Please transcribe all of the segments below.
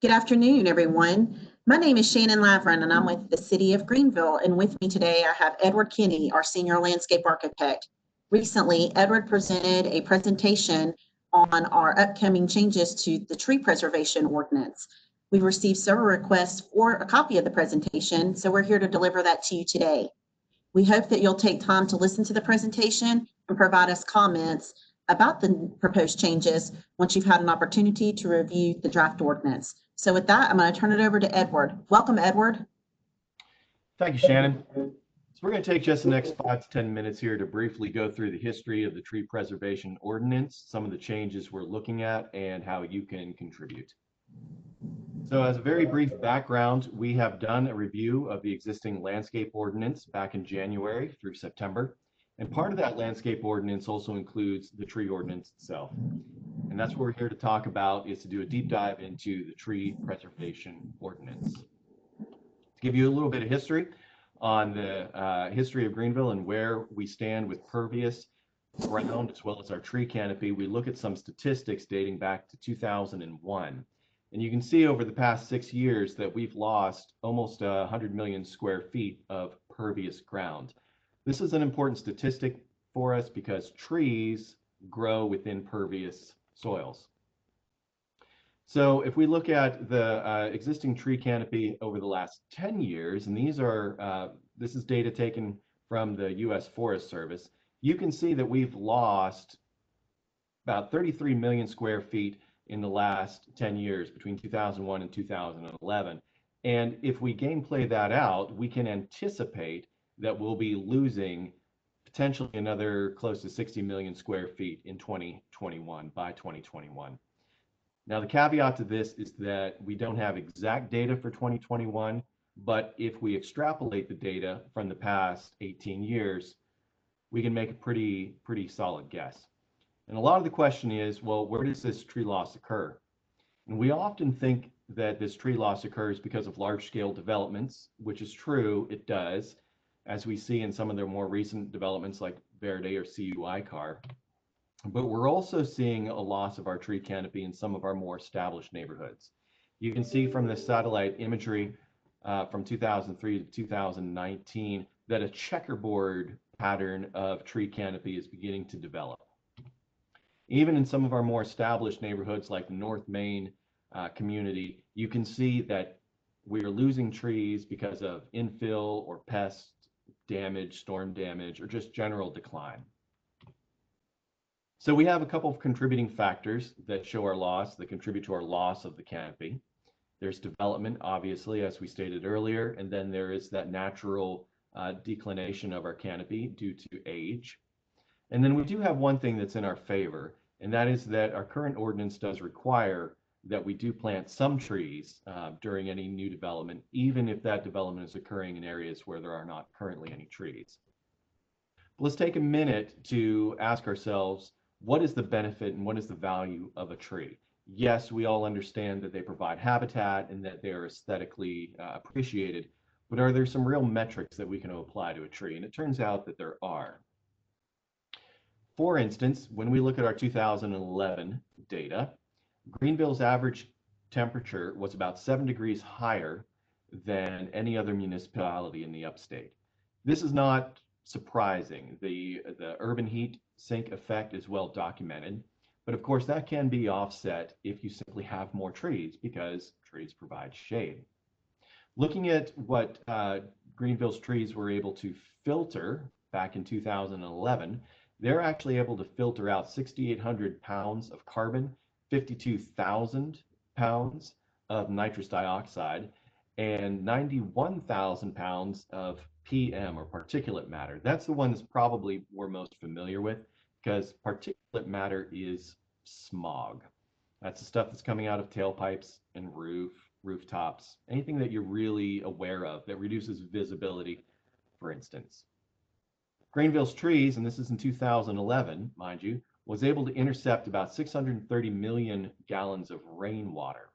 Good afternoon, everyone. My name is Shannon Lavrin, and I'm with the City of Greenville. And with me today, I have Edward Kinney, our Senior Landscape Architect. Recently, Edward presented a presentation on our upcoming changes to the tree preservation ordinance. We received several requests for a copy of the presentation, so we're here to deliver that to you today. We hope that you'll take time to listen to the presentation and provide us comments about the proposed changes once you've had an opportunity to review the draft ordinance. So with that, I'm going to turn it over to Edward. Welcome, Edward. Thank you, Shannon. So we're going to take just the next 5 to 10 minutes here to briefly go through the history of the tree preservation ordinance, some of the changes we're looking at, and how you can contribute. So as a very brief background, we have done a review of the existing landscape ordinance back in January through September. And part of that landscape ordinance also includes the tree ordinance itself. And that's what we're here to talk about, is to do a deep dive into the tree preservation ordinance. To give you a little bit of history on the history of Greenville and where we stand with pervious ground as well as our tree canopy, we look at some statistics dating back to 2001. And you can see over the past 6 years that we've lost almost 100 million square feet of pervious ground. This is an important statistic for us because trees grow within pervious soils. So if we look at the existing tree canopy over the last 10 years, and this is data taken from the U.S. Forest Service, you can see that we've lost about 33 million square feet in the last 10 years between 2001 and 2011. And if we gameplay that out, we can anticipate that we'll be losing potentially another close to 60 million square feet in 2021, by 2021. Now, the caveat to this is that we don't have exact data for 2021, but if we extrapolate the data from the past 18 years, we can make a pretty solid guess. And a lot of the question is, well, where does this tree loss occur? And we often think that this tree loss occurs because of large-scale developments, which is true, it does, as we see in some of their more recent developments like Verde or CUI car. But we're also seeing a loss of our tree canopy in some of our more established neighborhoods. You can see from the satellite imagery from 2003 to 2019 that a checkerboard pattern of tree canopy is beginning to develop. Even in some of our more established neighborhoods like the North Main community, you can see that we are losing trees because of infill or pest damage, storm damage, or just general decline. So we have a couple of contributing factors that show our loss, that contribute to our loss of the canopy. There's development, obviously, as we stated earlier, and then there is that natural declination of our canopy due to age. And then we do have one thing that's in our favor, and that is that our current ordinance does require that we do plant some trees during any new development, even if that development is occurring in areas where there are not currently any trees. But let's take a minute to ask ourselves, what is the benefit and what is the value of a tree? Yes, we all understand that they provide habitat and that they are aesthetically appreciated, but are there some real metrics that we can apply to a tree? And it turns out that there are. For instance, when we look at our 2011 data, Greenville's average temperature was about 7 degrees higher than any other municipality in the upstate. This is not surprising. The urban heat sink effect is well documented, but of course that can be offset if you simply have more trees because trees provide shade. Looking at what Greenville's trees were able to filter back in 2011, they're actually able to filter out 6,800 pounds of carbon, 52,000 pounds of nitrous dioxide, and 91,000 pounds of PM, or particulate matter. That's the one that's probably we're most familiar with, because particulate matter is smog. That's the stuff that's coming out of tailpipes and rooftops, anything that you're really aware of that reduces visibility, for instance. Greenville's trees, and this is in 2011, mind you, was able to intercept about 630 million gallons of rainwater.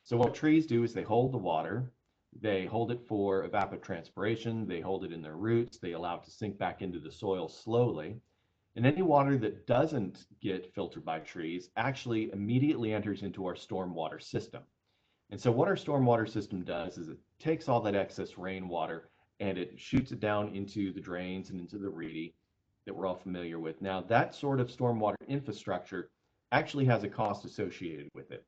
So what trees do is they hold the water, they hold it for evapotranspiration, they hold it in their roots, they allow it to sink back into the soil slowly. And any water that doesn't get filtered by trees actually immediately enters into our stormwater system. And so what our stormwater system does is it takes all that excess rainwater and it shoots it down into the drains and into the Reedy that we're all familiar with. Now, that sort of stormwater infrastructure actually has a cost associated with it.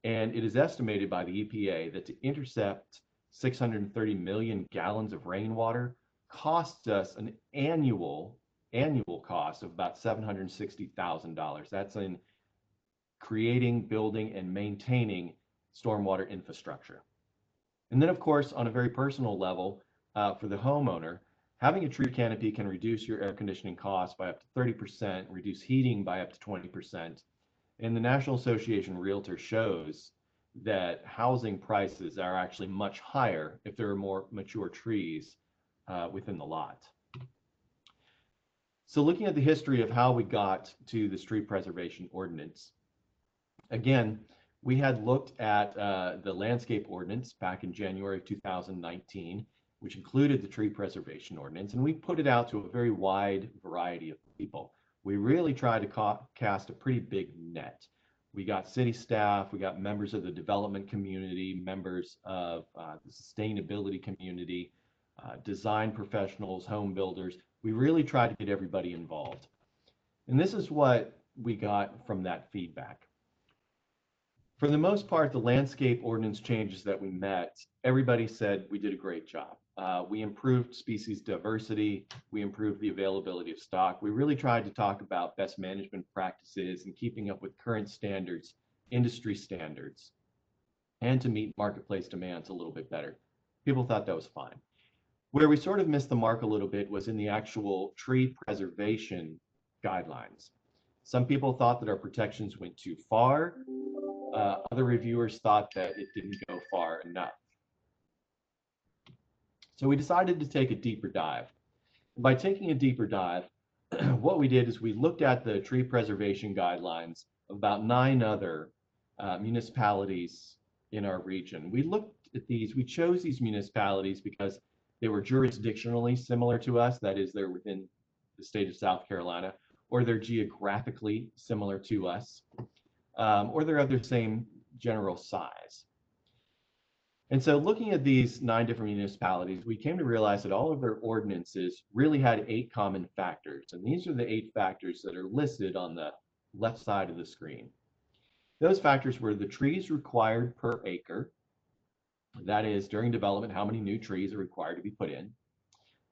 And it is estimated by the EPA that to intercept 630 million gallons of rainwater costs us an annual cost of about $760,000. That's in creating, building, and maintaining stormwater infrastructure. And then, of course, on a very personal level, for the homeowner, having a tree canopy can reduce your air conditioning costs by up to 30%, reduce heating by up to 20%. And the National Association of Realtors shows that housing prices are actually much higher if there are more mature trees within the lot. So looking at the history of how we got to this tree preservation ordinance, again, we had looked at the landscape ordinance back in January of 2019, which included the tree preservation ordinance, and we put it out to a very wide variety of people. We really tried to cast a pretty big net. We got city staff, we got members of the development community, members of the sustainability community, design professionals, home builders. We really tried to get everybody involved. And this is what we got from that feedback. For the most part, the landscape ordinance changes that we met, everybody said we did a great job. We improved species diversity, we improved the availability of stock. We really tried to talk about best management practices and keeping up with current standards, industry standards, and to meet marketplace demands a little bit better. People thought that was fine. Where we sort of missed the mark a little bit was in the actual tree preservation guidelines. Some people thought that our protections went too far. Other reviewers thought that it didn't go far enough. So we decided to take a deeper dive. And by taking a deeper dive, what we did is we looked at the tree preservation guidelines of about 9 other municipalities in our region. We looked at these, we chose these municipalities because they were jurisdictionally similar to us, that is, they're within the state of South Carolina, or they're geographically similar to us, or they're of the same general size. And so looking at these 9 different municipalities, we came to realize that all of their ordinances really had 8 common factors. And these are the 8 factors that are listed on the left side of the screen. Those factors were the trees required per acre. That is, during development, how many new trees are required to be put in.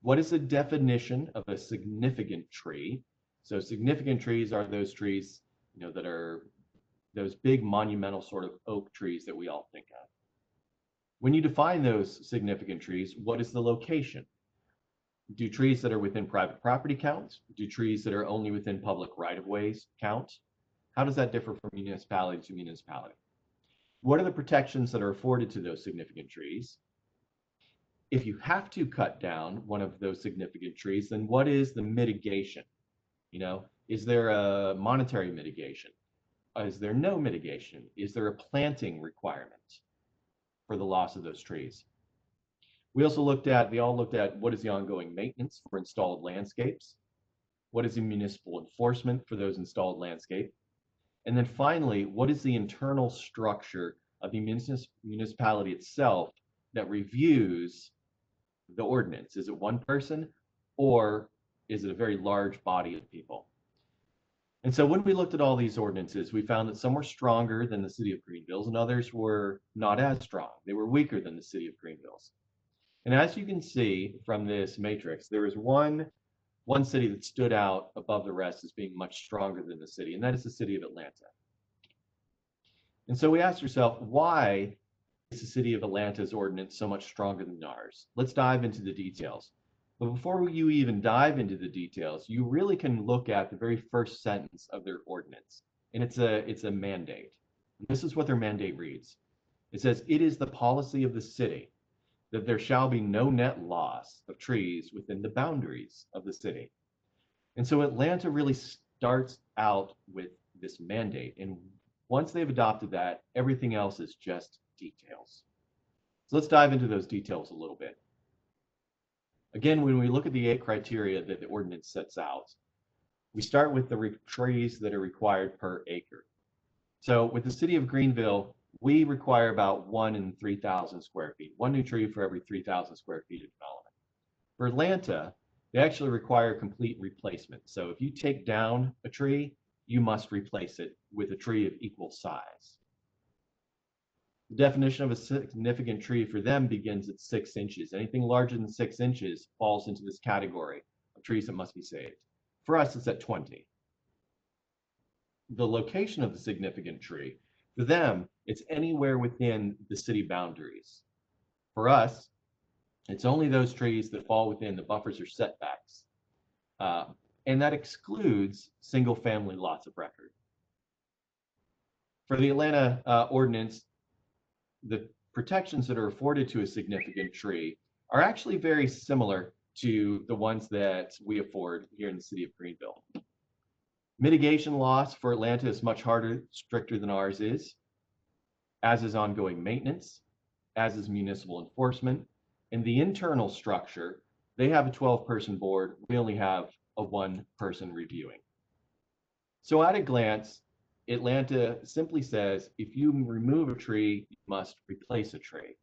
What is the definition of a significant tree? So significant trees are those trees, that are those big monumental sort of oak trees that we all think of. When you define those significant trees, what is the location? Do trees that are within private property count? Do trees that are only within public right-of-ways count? How does that differ from municipality to municipality? What are the protections that are afforded to those significant trees? If you have to cut down one of those significant trees, then what is the mitigation? Is there a monetary mitigation? Is there no mitigation? Is there a planting requirement for the loss of those trees? We all looked at what is the ongoing maintenance for installed landscapes? What is the municipal enforcement for those installed landscapes? And then finally, what is the internal structure of the municipality itself that reviews the ordinance? Is it one person, or is it a very large body of people? And so when we looked at all these ordinances, we found that some were stronger than the city of Greenville's and others were not as strong. They were weaker than the city of Greenville's. And as you can see from this matrix, there is one city that stood out above the rest as being much stronger than the city, and that is the city of Atlanta. And so we asked ourselves, why is the city of Atlanta's ordinance so much stronger than ours? Let's dive into the details. But before you even dive into the details, you really can look at the very first sentence of their ordinance. And it's a mandate. And this is what their mandate reads. It says, "It is the policy of the city that there shall be no net loss of trees within the boundaries of the city." And so Atlanta really starts out with this mandate. And once they've adopted that, everything else is just details. So let's dive into those details a little bit. Again, when we look at the 8 criteria that the ordinance sets out, we start with the trees that are required per acre. So with the city of Greenville, we require about 1 in 3,000 square feet, one new tree for every 3,000 square feet of development. For Atlanta, they actually require complete replacement. So if you take down a tree, you must replace it with a tree of equal size. The definition of a significant tree for them begins at 6 inches. Anything larger than 6 inches falls into this category of trees that must be saved. For us, it's at 20. The location of the significant tree, for them, it's anywhere within the city boundaries. For us, it's only those trees that fall within the buffers or setbacks. And that excludes single-family lots of record. For the Atlanta ordinance, the protections that are afforded to a significant tree are actually very similar to the ones that we afford here in the city of Greenville. Mitigation loss for Atlanta is much harder, stricter than ours is, as is ongoing maintenance, as is municipal enforcement. In the internal structure, they have a 12-person board. We only have a 1-person reviewing. So at a glance, Atlanta simply says, if you remove a tree, you must replace a tree.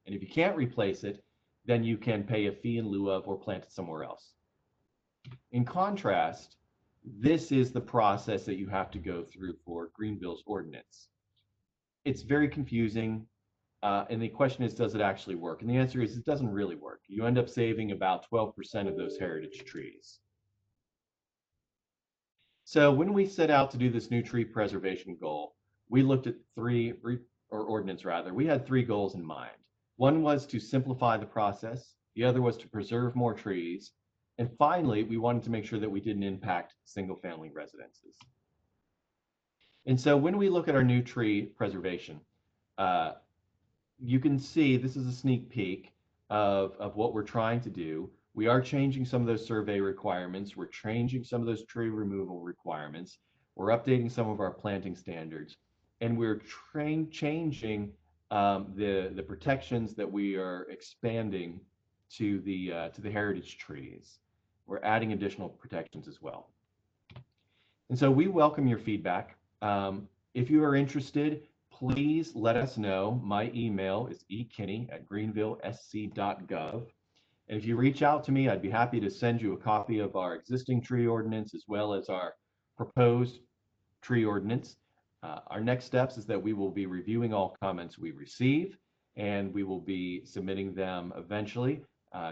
And if you can't replace it, then you can pay a fee in lieu of or plant it somewhere else. In contrast, this is the process that you have to go through for Greenville's ordinance. It's very confusing. And the question is, does it actually work? And the answer is, it doesn't really work. You end up saving about 12% of those heritage trees. So when we set out to do this new tree preservation goal, we looked at we had 3 goals in mind. One was to simplify the process. The other was to preserve more trees. And finally, we wanted to make sure that we didn't impact single-family residences. And so when we look at our new tree preservation, you can see this is a sneak peek of what we're trying to do. We are changing some of those survey requirements. We're changing some of those tree removal requirements. We're updating some of our planting standards. And we're changing the protections that we are expanding to the heritage trees. We're adding additional protections as well. And so we welcome your feedback. If you are interested, please let us know. My email is ekinney@greenvillesc.gov. And if you reach out to me, I'd be happy to send you a copy of our existing tree ordinance as well as our proposed tree ordinance. Our next steps is that we will be reviewing all comments we receive, and we will be submitting them eventually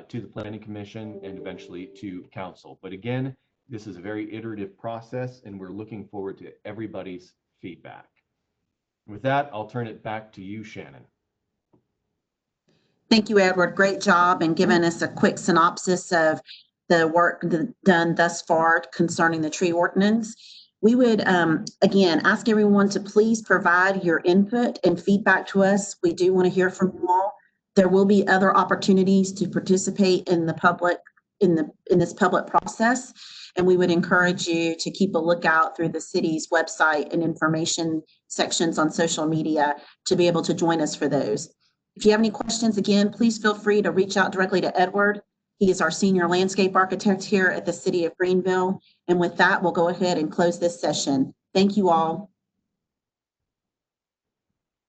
to the Planning Commission and eventually to Council. But again, this is a very iterative process, and we're looking forward to everybody's feedback. With that, I'll turn it back to you, Shannon. Thank you, Edward. Great job in giving us a quick synopsis of the work done thus far concerning the tree ordinance. We would, again, ask everyone to please provide your input and feedback to us. We do want to hear from you all. There will be other opportunities to participate in the public, in this public process, and we would encourage you to keep a lookout through the city's website and information sections on social media to be able to join us for those. If you have any questions, again, please feel free to reach out directly to Edward. He is our senior landscape architect here at the City of Greenville. And with that, we'll go ahead and close this session. Thank you all.